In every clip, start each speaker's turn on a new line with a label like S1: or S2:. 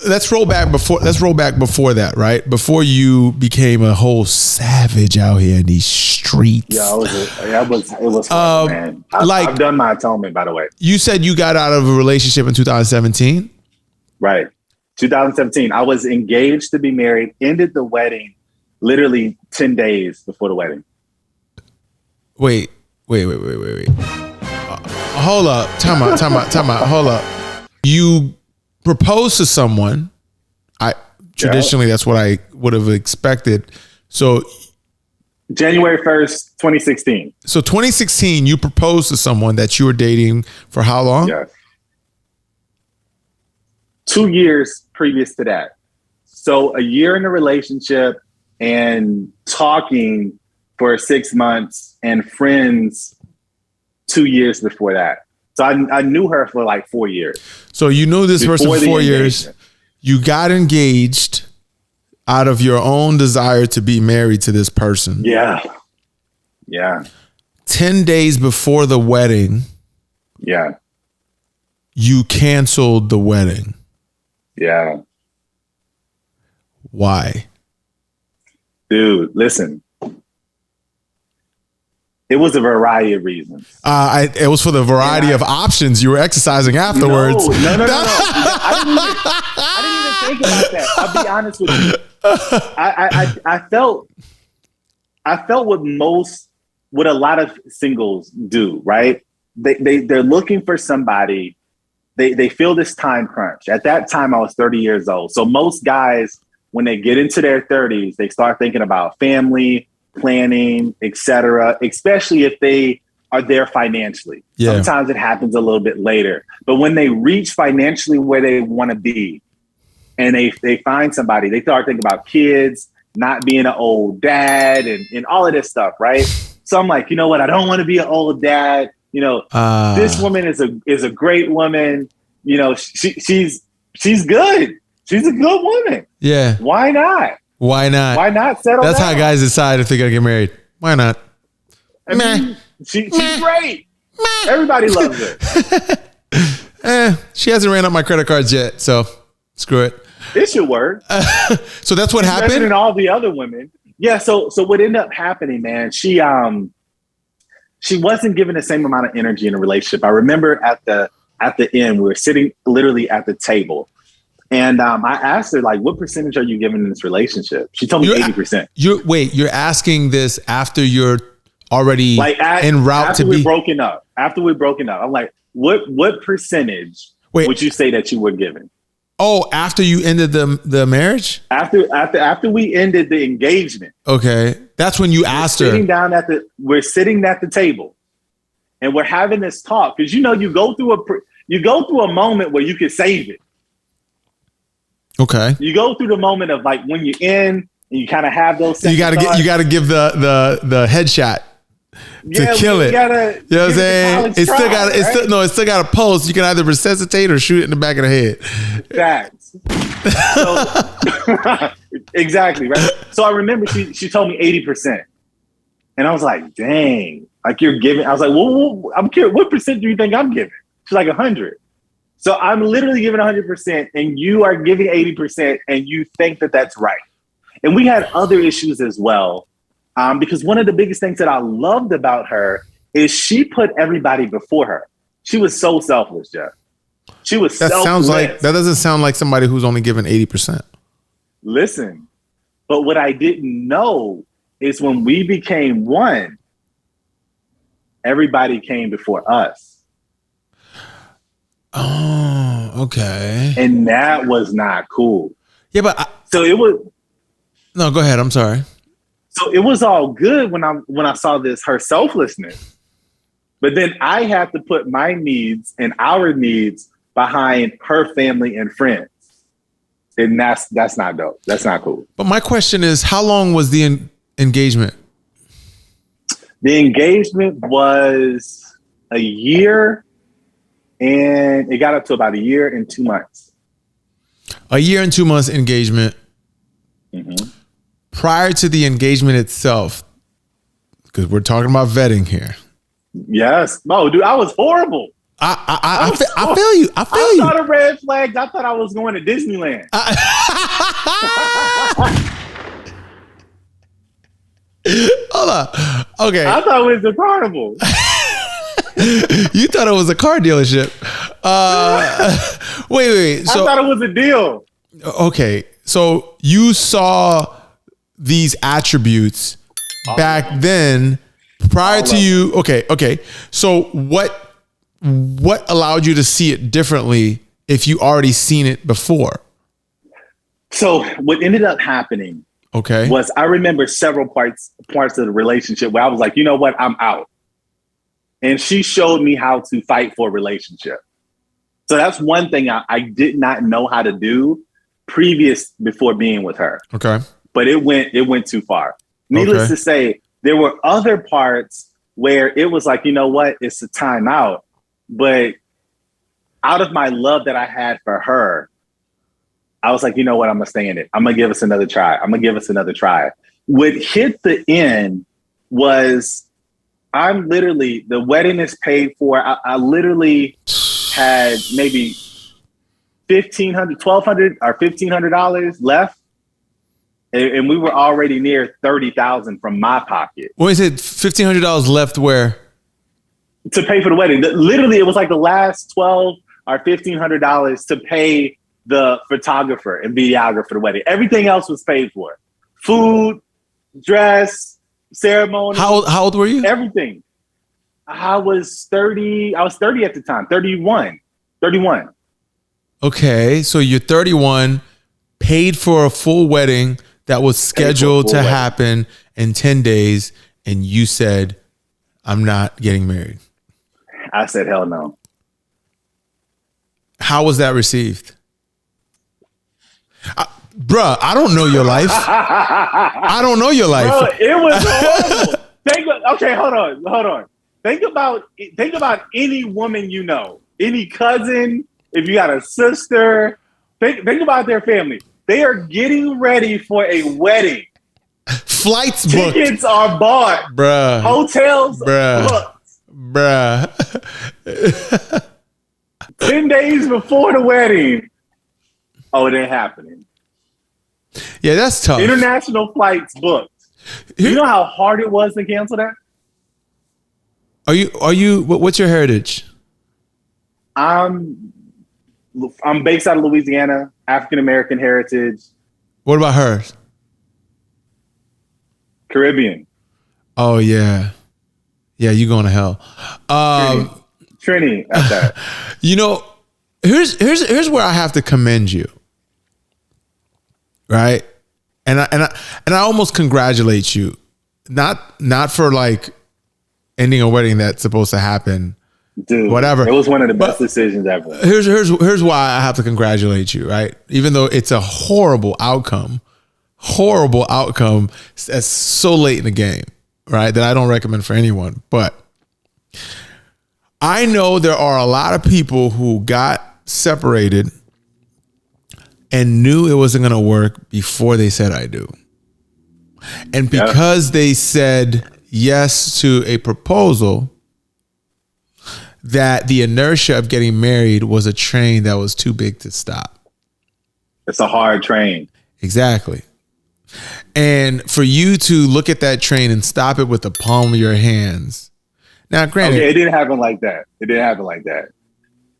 S1: let's roll back before that, right? Before you became a whole savage out here in these streets.
S2: Yeah, it was fun, man. I've done my atonement, by the way.
S1: You said you got out of a relationship in 2017?
S2: Right. 2017. I was engaged to be married, ended the wedding literally 10 days before the wedding.
S1: Wait. Hold up. Time out. Hold up. You proposed to someone. Traditionally, that's what I would have expected. So
S2: January 1st, 2016.
S1: So 2016, you proposed to someone that you were dating for how long?
S2: Yes. 2 years previous to that. So a year in a relationship and talking for 6 months and friends 2 years before that. So I knew her for like 4 years.
S1: So you knew this person for 4 years. You got engaged out of your own desire to be married to this person.
S2: Yeah. Yeah.
S1: 10 days before the wedding.
S2: Yeah.
S1: You canceled the wedding.
S2: Yeah.
S1: Why?
S2: Dude, listen. It was a variety of reasons.
S1: It was for the variety of options you were exercising afterwards.
S2: No. I didn't even think about that. I'll be honest with you. I felt what a lot of singles do, right? They're looking for somebody. They feel this time crunch. At that time, I was 30 years old. So most guys, when they get into their 30s, they start thinking about family, planning, etc., especially if they are there financially. Yeah. Sometimes it happens a little bit later. But when they reach financially where they want to be and they find somebody, they start thinking about kids, not being an old dad and all of this stuff, right? So I'm like, you know what? I don't want to be an old dad. You know, this woman is a great woman. You know, she's good. She's a good woman. Yeah. Why not?
S1: Why not?
S2: Why not settle
S1: That's
S2: down?
S1: how guys decide if they're going to get married. Why not?
S2: I mean, she's great. Everybody loves her.
S1: She hasn't ran up my credit cards yet, so screw it.
S2: It should work.
S1: So that's what happened?
S2: Better than all the other women. Yeah, so what ended up happening, man, she wasn't given the same amount of energy in a relationship. I remember at the end, we were sitting literally at the table. And I asked her, like, what percentage are you giving in this relationship? She told me 80%.
S1: You're asking this after you're already en route to be...
S2: After we're broken up. I'm like, what percentage would you say that you were giving?
S1: Oh, after you ended the marriage?
S2: After we ended the engagement.
S1: Okay. That's when you asked her.
S2: We're sitting at the table and we're having this talk. Because, you know, you go through a moment where you can save it.
S1: Okay.
S2: You go through the moment of like when you're in and you kind of have those.
S1: You gotta give the headshot to kill it. You know what I'm saying? It still got a pulse. You can either resuscitate or shoot it in the back of the head.
S2: Facts. Exactly, right? So I remember she told me 80%. And I was like, dang, like you're giving. I was like, well, I'm curious, what percent do you think I'm giving? She's like 100. So I'm literally giving 100% and you are giving 80% and you think that that's right. And we had other issues as well. Because one of the biggest things that I loved about her is she put everybody before her. She was so selfless, Jeff. She was selfless.
S1: That doesn't sound like somebody who's only given 80%.
S2: Listen, but what I didn't know is when we became one, everybody came before us.
S1: Oh, okay.
S2: And that was not cool.
S1: Yeah, but
S2: no,
S1: go ahead. I'm sorry.
S2: So it was all good when I saw her selflessness, but then I had to put my needs and our needs behind her family and friends, and that's not dope. That's not cool.
S1: But my question is, how long was the engagement?
S2: The engagement was a year. And it got up to about a year and 2 months.
S1: A year and 2 months engagement.
S2: Mm-hmm.
S1: Prior to the engagement itself, because we're talking about vetting here.
S2: Yes. Oh, dude, I was horrible.
S1: I feel you. I feel you.
S2: I saw the red flags. I thought I was going to Disneyland.
S1: Hold on. Okay.
S2: I thought it was a carnival.
S1: You thought it was a car dealership. Wait. So,
S2: I thought it was a deal.
S1: Okay. So you saw these attributes back then prior to you. Okay. So what allowed you to see it differently if you already seen it before?
S2: So what ended up happening was I remember several parts of the relationship where I was like, you know what, I'm out. And she showed me how to fight for a relationship. So that's one thing I did not know how to do before being with her.
S1: Okay.
S2: But it went too far. Needless to say, there were other parts where it was like, you know what, it's a timeout. But out of my love that I had for her, I was like, you know what, I'm going to stay in it. I'm going to give us another try. What hit the end was the wedding is paid for. I literally had maybe $1,500, $1,200 or $1,500 left. And we were already near $30,000 from my pocket.
S1: What is it? $1,500 left where?
S2: To pay for the wedding. Literally, it was like the last $1,200 or $1,500 to pay the photographer and videographer for the wedding. Everything else was paid for. Food, dress, ceremony.
S1: How old were you?
S2: Everything. I was 30 at the time. 31.
S1: Okay, so you're 31, paid for a full wedding that was scheduled to happen in 10 days, and you said, I'm not getting married.
S2: I said, hell no.
S1: How was that received? Bruh, I don't know your life. I don't know your life.
S2: Bro, it was horrible. Okay, hold on. Think about any woman you know, any cousin, if you got a sister, think about their family. They are getting ready for a wedding.
S1: Flights booked.
S2: Tickets are bought.
S1: Bruh.
S2: Hotels booked.
S1: Bruh.
S2: 10 days before the wedding. Oh, it ain't happening.
S1: Yeah, that's tough.
S2: International flights booked. You know how hard it was to cancel that?
S1: Are you, what's your heritage?
S2: I'm based out of Louisiana, African-American heritage.
S1: What about hers?
S2: Caribbean.
S1: Oh, yeah. Yeah, you going to hell.
S2: Trini at that.
S1: You know, here's where I have to commend you. Right? And I almost congratulate you. Not for like ending a wedding that's supposed to happen.
S2: Dude,
S1: whatever.
S2: It was one of the best decisions ever.
S1: Here's why I have to congratulate you, right? Even though it's a horrible outcome that's so late in the game, right? That I don't recommend for anyone. But I know there are a lot of people who got separated and knew it wasn't going to work before they said I do. And because they said yes to a proposal, that the inertia of getting married was a train that was too big to stop.
S2: It's a hard train.
S1: Exactly. And for you to look at that train and stop it with the palm of your hands. Now, granted,
S2: okay, it didn't happen like that.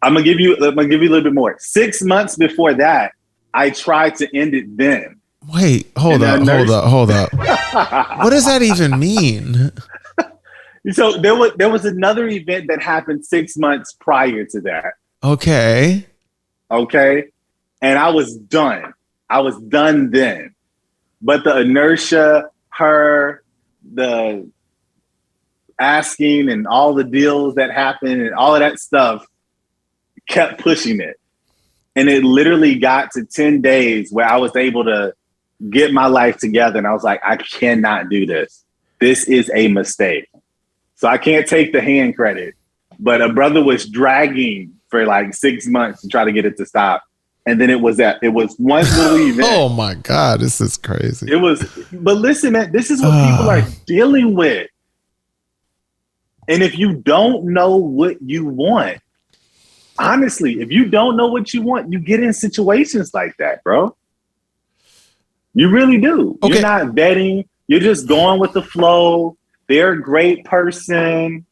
S2: I'm gonna give you a little bit more. 6 months before that, I tried to end it then.
S1: Wait, hold up. What does that even mean?
S2: So there was another event that happened 6 months prior to that.
S1: Okay.
S2: And I was done. Then. But the inertia, the asking and all the deals that happened and all of that stuff kept pushing it. And it literally got to 10 days where I was able to get my life together. And I was like, I cannot do this. This is a mistake. So I can't take the hand credit, but a brother was dragging for like 6 months to try to get it to stop. And then it was one little event.
S1: Oh my God, this is crazy.
S2: But listen, man, this is what people are dealing with. And if you don't know what you want, honestly, if you don't know what you want, you get in situations like that, bro. You really do.
S1: Okay.
S2: You're not vetting. You're just going with the flow. They're a great person.